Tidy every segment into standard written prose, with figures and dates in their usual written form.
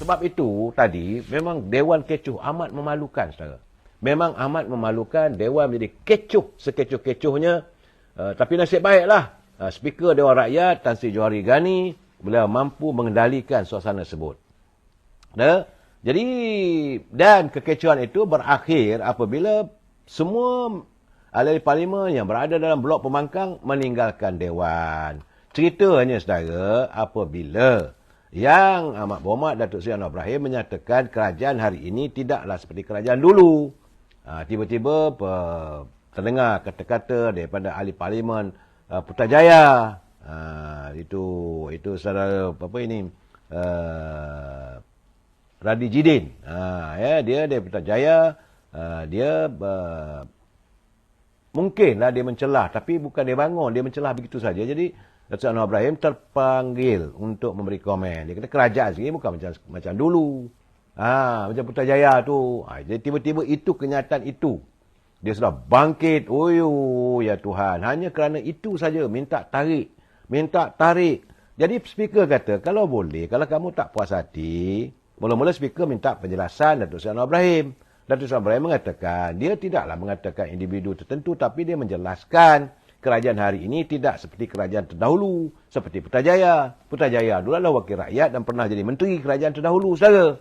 Sebab itu tadi memang Dewan Kecoh amat memalukan saudara. Memang amat memalukan, Dewan menjadi kecoh sekecoh-kecohnya. Tapi nasib baiklah Speaker Dewan Rakyat Tan Sri Johari Gani beliau mampu mengendalikan suasana tersebut. Jadi dan kekecohan itu berakhir apabila semua ahli parlimen yang berada dalam blok pembangkang meninggalkan Dewan. Ceritanya saudara, apabila yang Amat Berhormat Datuk Seri Anwar Ibrahim menyatakan kerajaan hari ini tidaklah seperti kerajaan dulu. Tiba-tiba terdengar kata-kata daripada ahli parlimen Putrajaya. Itu saudara apa ini? Radi Jidin. Dia dari Putrajaya. Dia mungkinlah dia mencelah, tapi bukan dia bangun, dia mencelah begitu saja. Jadi Datuk Anwar Ibrahim terpanggil untuk memberi komen. Dia kata kerajaan sini bukan macam dulu. Macam Putrajaya tu. Jadi tiba-tiba itu kenyataan itu. Dia sudah bangkit. Ya Tuhan. Hanya kerana itu saja minta tarik. Jadi speaker kata, kalau boleh, kalau kamu tak puas hati, mula-mula speaker minta penjelasan Datuk Seri Anwar Ibrahim. Datuk Seri Anwar Ibrahim mengatakan, dia tidaklah mengatakan individu tertentu, tapi dia menjelaskan kerajaan hari ini tidak seperti kerajaan terdahulu, seperti Putrajaya. Putrajaya dulu adalah wakil rakyat dan pernah jadi menteri kerajaan terdahulu, saudara.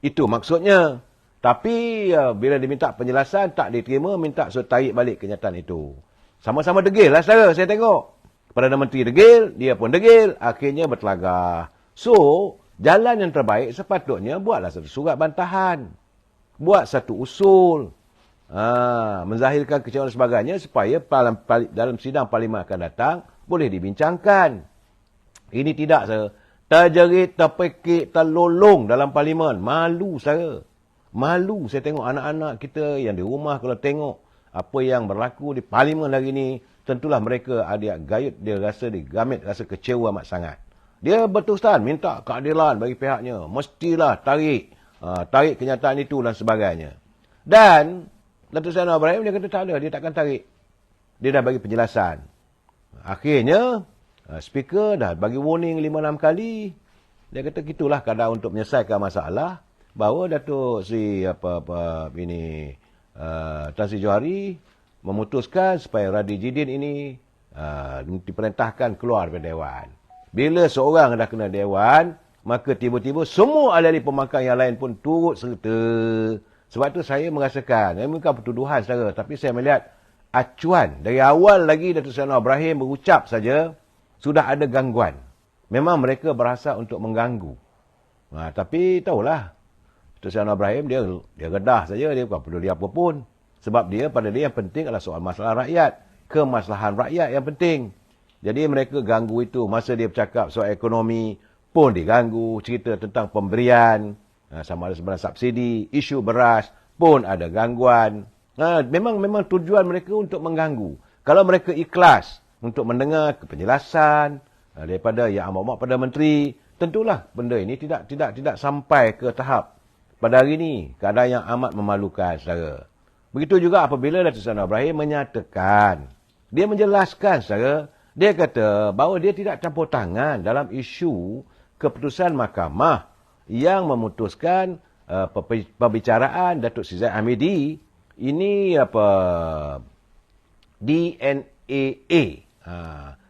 Itu maksudnya. Tapi bila diminta penjelasan, tak diterima, minta suruh tarik balik kenyataan itu. Sama-sama degil lah, saudara, saya tengok. Perdana Menteri degil, dia pun degil, akhirnya bertelagah. So, jalan yang terbaik sepatutnya buatlah satu surat bantahan. Buat satu usul. Menzahirkan kecewaan dan sebagainya supaya dalam sidang parlimen akan datang boleh dibincangkan. Ini tidak terjerit, terpekik, terlolong dalam parlimen. Malu saya. Malu saya tengok anak-anak kita yang di rumah kalau tengok apa yang berlaku di parlimen hari ini, tentulah mereka ada gayut, dia rasa digamit, rasa kecewa amat sangat. Dia berterusan minta keadilan bagi pihaknya. Mestilah tarik kenyataan itu dan sebagainya. Dan Datuk Seri Anwar Ibrahim dia kata tak ada, dia takkan tarik. Dia dah bagi penjelasan. Akhirnya, speaker dah bagi warning 5-6 kali. Dia kata gitulah kadar untuk menyelesaikan masalah. Bahawa Datuk Seri Tan Sri Johari memutuskan supaya Radi Jidin ini diperintahkan keluar dari Dewan. Bila seorang dah kena Dewan, maka tiba-tiba semua ahli-ahli pembangkang yang lain pun turut serta. Sebab itu saya merasakan, ini bukan pertuduhan saudara, tapi saya melihat acuan. Dari awal lagi Datuk Seri Anwar Ibrahim berucap saja, sudah ada gangguan. Memang mereka berasa untuk mengganggu. Tapi tahulah, Datuk Seri Anwar Ibrahim dia redah saja, dia bukan peduli apa pun. Sebab pada dia yang penting adalah soal masalah rakyat. Kemaslahan rakyat yang penting. Jadi mereka ganggu itu. Masa dia bercakap soal ekonomi pun diganggu. Cerita tentang pemberian. Sama ada sebenarnya subsidi, isu beras pun ada gangguan. Memang tujuan mereka untuk mengganggu. Kalau mereka ikhlas untuk mendengar penjelasan daripada Yang Amat Perdana Menteri, tentulah benda ini tidak sampai ke tahap pada hari ini. Keadaan yang amat memalukan, saudara. Begitu juga apabila Datuk Seri Anwar Ibrahim menyatakan, dia menjelaskan, saudara, dia kata bahawa dia tidak campur tangan dalam isu keputusan mahkamah yang memutuskan pembicaraan Datuk Seri Zahid Hamidi ini DNAA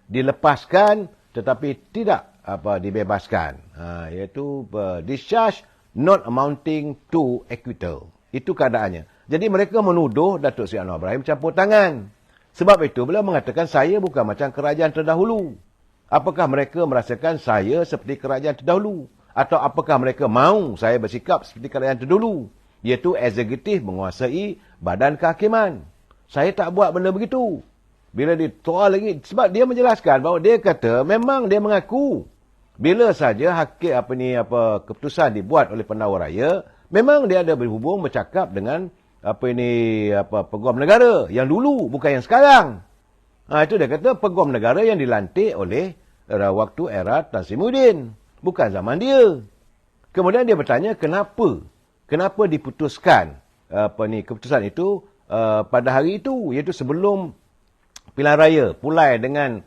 dilepaskan tetapi tidak dibebaskan, iaitu discharge not amounting to acquittal. Itu keadaannya. Jadi mereka menuduh Datuk Seri Anwar Ibrahim campur tangan. Sebab itu beliau mengatakan saya bukan macam kerajaan terdahulu. Apakah mereka merasakan saya seperti kerajaan terdahulu? Atau apakah mereka mahu saya bersikap seperti kerajaan terdahulu? Iaitu eksekutif menguasai badan kehakiman. Saya tak buat benda begitu. Bila ditoal lagi, sebab dia menjelaskan bahawa dia kata memang dia mengaku bila saja keputusan dibuat oleh Pendawa Raya, memang dia ada berhubung bercakap dengan peguam negara yang dulu, bukan yang sekarang. Itu dia kata peguam negara yang dilantik oleh waktu era Tan Sri Muhyiddin. Bukan zaman dia. Kemudian dia bertanya kenapa diputuskan keputusan itu pada hari itu, iaitu sebelum pilihan raya, pulai dengan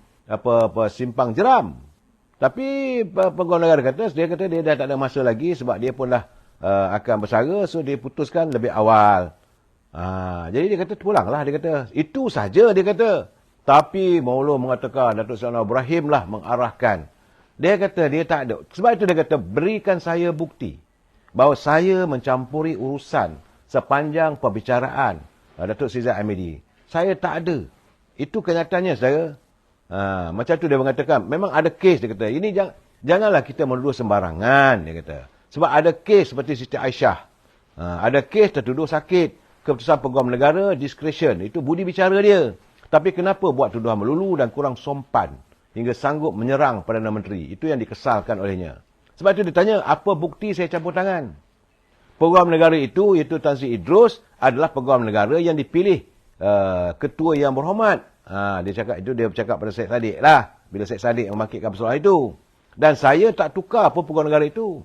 simpang jeram. Tapi pegawai negara kata dia dah tak ada masa lagi sebab dia pun dah akan bersara, so dia putuskan lebih awal. Jadi dia kata pulanglah, dia kata. Itu saja dia kata. Tapi Maulana mengatakan Datuk Seri Anwar Ibrahim lah mengarahkan. Dia kata dia tak ada. Sebab itu dia kata berikan saya bukti bahawa saya mencampuri urusan sepanjang perbicaraan Datuk Seri Zahid Hamidi. Saya tak ada. Itu kenyataannya saudara. Macam tu dia mengatakan, memang ada kes, dia kata. Ini janganlah kita menuduh sembarangan, dia kata. Sebab ada kes seperti Siti Aisyah. Ada kes tertuduh sakit. Keputusan Peguam Negara, discretion. Itu budi bicara dia. Tapi kenapa buat tuduhan melulu dan kurang sompan hingga sanggup menyerang Perdana Menteri? Itu yang dikesalkan olehnya. Sebab itu ditanya, apa bukti saya campur tangan? Peguam Negara itu, iaitu Tan Sri Idrus, adalah Peguam Negara yang dipilih ketua yang berhormat. Dia bercakap pada Syed Saddiq lah. Bila Syed Saddiq membangkitkan persoalan itu. Dan saya tak tukar apa Peguam Negara itu.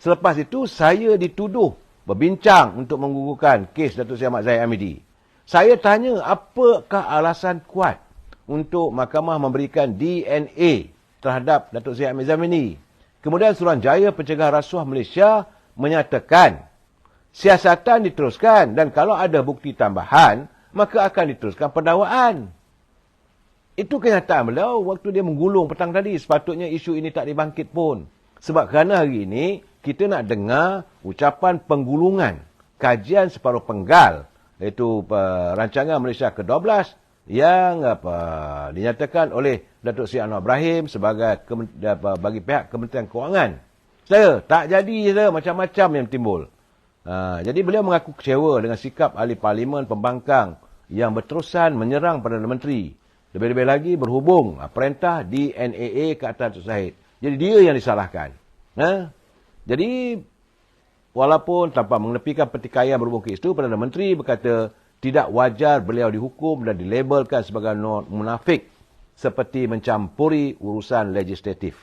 Selepas itu, saya dituduh berbincang untuk menggugurkan kes Datuk Seri Ahmad Zahid Hamidi. Saya tanya, apakah alasan kuat untuk mahkamah memberikan DNA terhadap Datuk Seri Ahmad Zahid Hamidi? Kemudian Suruhanjaya Pencegahan Rasuah Malaysia menyatakan, siasatan diteruskan dan kalau ada bukti tambahan, maka akan diteruskan pendakwaan. Itu kenyataan beliau waktu dia menggulung petang tadi. Sepatutnya isu ini tak dibangkit pun. Sebab kerana hari ini, kita nak dengar ucapan penggulungan, kajian separuh penggal, iaitu rancangan Malaysia ke-12 yang dinyatakan oleh Datuk Seri Anwar Ibrahim sebagai bagi pihak Kementerian Kewangan. Saya tak jadi macam-macam yang timbul. Jadi beliau mengaku kecewa dengan sikap ahli parlimen pembangkang yang berterusan menyerang Perdana Menteri. Lebih-lebih lagi berhubung perintah DNAA ke atas Datuk Zahid. Jadi dia yang disalahkan. Jadi walaupun tanpa mengenepikan pertikaian berhubung ke itu, Perdana Menteri berkata tidak wajar beliau dihukum dan dilabelkan sebagai munafik seperti mencampuri urusan legislatif.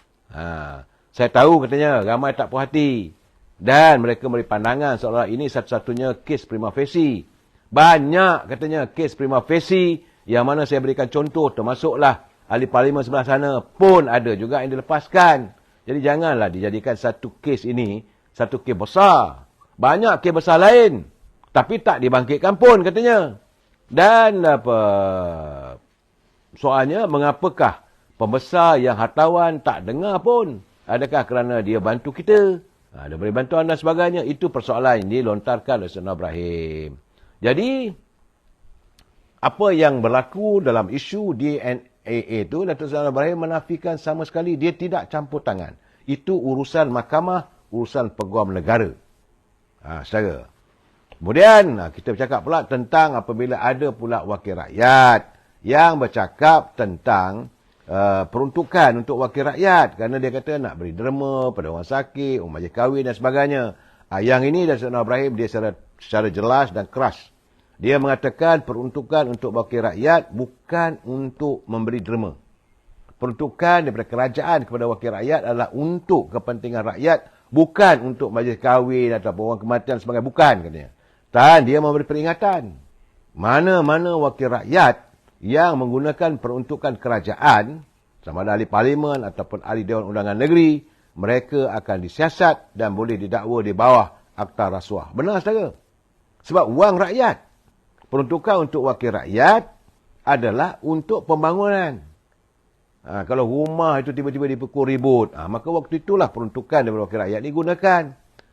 Saya tahu katanya ramai tak puas hati dan mereka beri pandangan seolah ini satu-satunya kes prima facie. Banyak katanya kes prima facie yang mana saya berikan contoh, termasuklah ahli parlimen sebelah sana pun ada juga yang dilepaskan. Jadi janganlah dijadikan satu kes ini satu kes besar. Banyak kes besar lain tapi tak dibangkitkan pun katanya. Dan soalnya mengapakah pembesar yang hartawan tak dengar pun? Adakah kerana dia bantu kita? Dia beri bantuan dan sebagainya. Itu persoalan yang dilontarkan oleh Anwar Ibrahim. Jadi apa yang berlaku dalam isu DNAA itu, Datuk Seri Anwar Ibrahim menafikan sama sekali dia tidak campur tangan. Itu urusan mahkamah, urusan Peguam Negara. Saudara. Kemudian kita bercakap pula tentang apabila ada pula wakil rakyat yang bercakap tentang peruntukan untuk wakil rakyat. Kerana dia kata nak beri derma pada orang sakit, orang majlis kahwin dan sebagainya. Yang ini Datuk Seri Anwar Ibrahim dia secara jelas dan keras. Dia mengatakan peruntukan untuk wakil rakyat bukan untuk memberi derma. Peruntukan daripada kerajaan kepada wakil rakyat adalah untuk kepentingan rakyat, bukan untuk majlis kahwin atau orang kematian sebagai bukan katanya. Dan dia memberi peringatan. Mana-mana wakil rakyat yang menggunakan peruntukan kerajaan, sama ada ahli parlimen ataupun ahli Dewan Undangan Negeri, mereka akan disiasat dan boleh didakwa di bawah Akta Rasuah. Benar saudara? Sebab wang rakyat. Peruntukan untuk wakil rakyat adalah untuk pembangunan. Kalau rumah itu tiba-tiba dipukul ribut, maka waktu itulah peruntukan daripada wakil rakyat digunakan.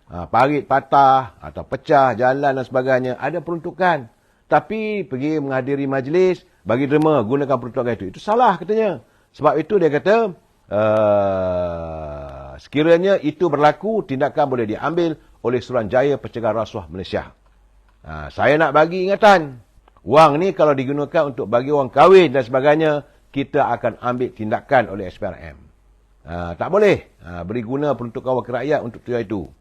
Parit patah atau pecah jalan dan sebagainya, ada peruntukan. Tapi pergi menghadiri majlis, bagi derma, gunakan peruntukan itu. Itu salah katanya. Sebab itu dia kata, sekiranya itu berlaku, tindakan boleh diambil oleh Suruhanjaya Pencegahan Rasuah Malaysia. Saya nak bagi ingatan. Wang ni kalau digunakan untuk bagi orang kahwin dan sebagainya, kita akan ambil tindakan oleh SPRM. Tak boleh beri guna peruntukan wakil rakyat untuk tujuan itu.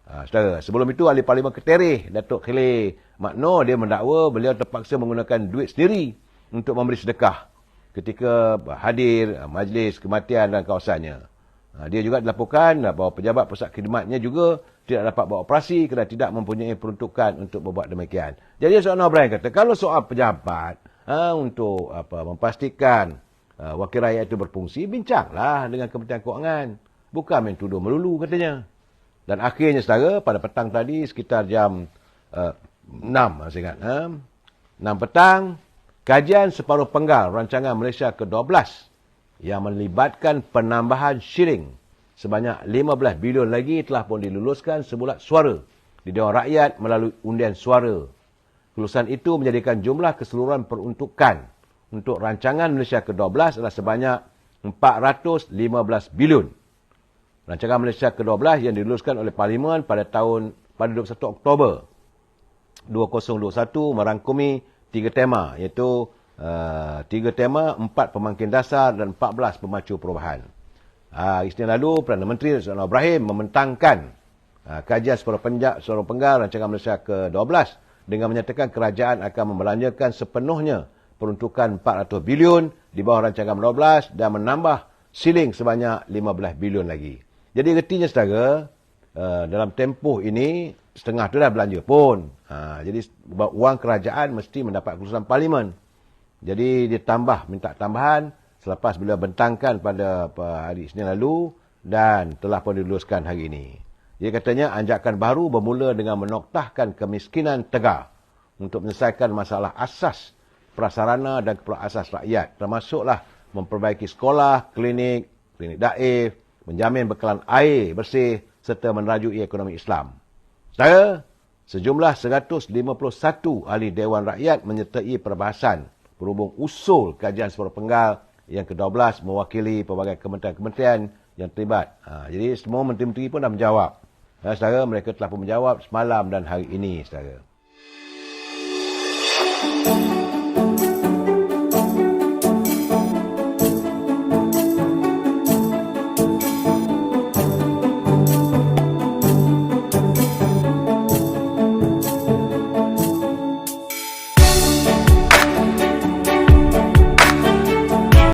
Saudara, sebelum itu ahli parlimen Ketereh, Datuk Khalil Makno, dia mendakwa beliau terpaksa menggunakan duit sendiri untuk memberi sedekah ketika hadir majlis kematian dan kawasannya. Dia juga dilaporkan bahawa pejabat pusat khidmatnya juga tidak dapat buat operasi kerana tidak mempunyai peruntukan untuk berbuat demikian. Jadi Anwar Ibrahim kata, kalau soal pejabat untuk memastikan wakil rakyat itu berfungsi, bincanglah dengan Kementerian Kewangan. Bukan main tuduh melulu katanya. Dan akhirnya saudara, pada petang tadi sekitar jam 6, saya ingat. 6 petang, kajian separuh penggal rancangan Malaysia ke-12 yang melibatkan penambahan shilling sebanyak 15 bilion lagi telah pun diluluskan sebulat suara di Dewan Rakyat melalui undian suara. Kelulusan itu menjadikan jumlah keseluruhan peruntukan untuk rancangan Malaysia ke-12 adalah sebanyak 415 bilion. Rancangan Malaysia ke-12 yang diluluskan oleh Parlimen pada 21 Oktober 2021 merangkumi 3 tema, iaitu 3 tema, 4 pemangkin dasar dan 14 pemacu perubahan. Isnin lalu, Perdana Menteri Datuk Anwar Ibrahim membentangkan kajian separuh penggal rancangan Malaysia ke-12 dengan menyatakan kerajaan akan membelanjakan sepenuhnya peruntukan 400 bilion di bawah rancangan 12 dan menambah siling sebanyak 15 bilion lagi. Jadi ertinya saudara, dalam tempoh ini setengah tu dah belanja pun. Jadi wang kerajaan mesti mendapat kelulusan Parlimen. Jadi dia minta tambahan selepas beliau bentangkan pada hari Isnin lalu dan telah pun diluluskan hari ini. Dia katanya anjakan baru bermula dengan menoktahkan kemiskinan tegar untuk menyelesaikan masalah asas prasarana dan keperluan asas rakyat, termasuklah memperbaiki sekolah, klinik daif, menjamin bekalan air bersih serta menerajui ekonomi Islam. Saudara, sejumlah 151 ahli Dewan Rakyat menyertai perbahasan berhubung usul kajian separuh penggal yang ke-12 mewakili pelbagai kementerian-kementerian yang terlibat. Jadi semua menteri-menteri pun dah menjawab. Saudara, mereka telah pun menjawab semalam dan hari ini, saudara.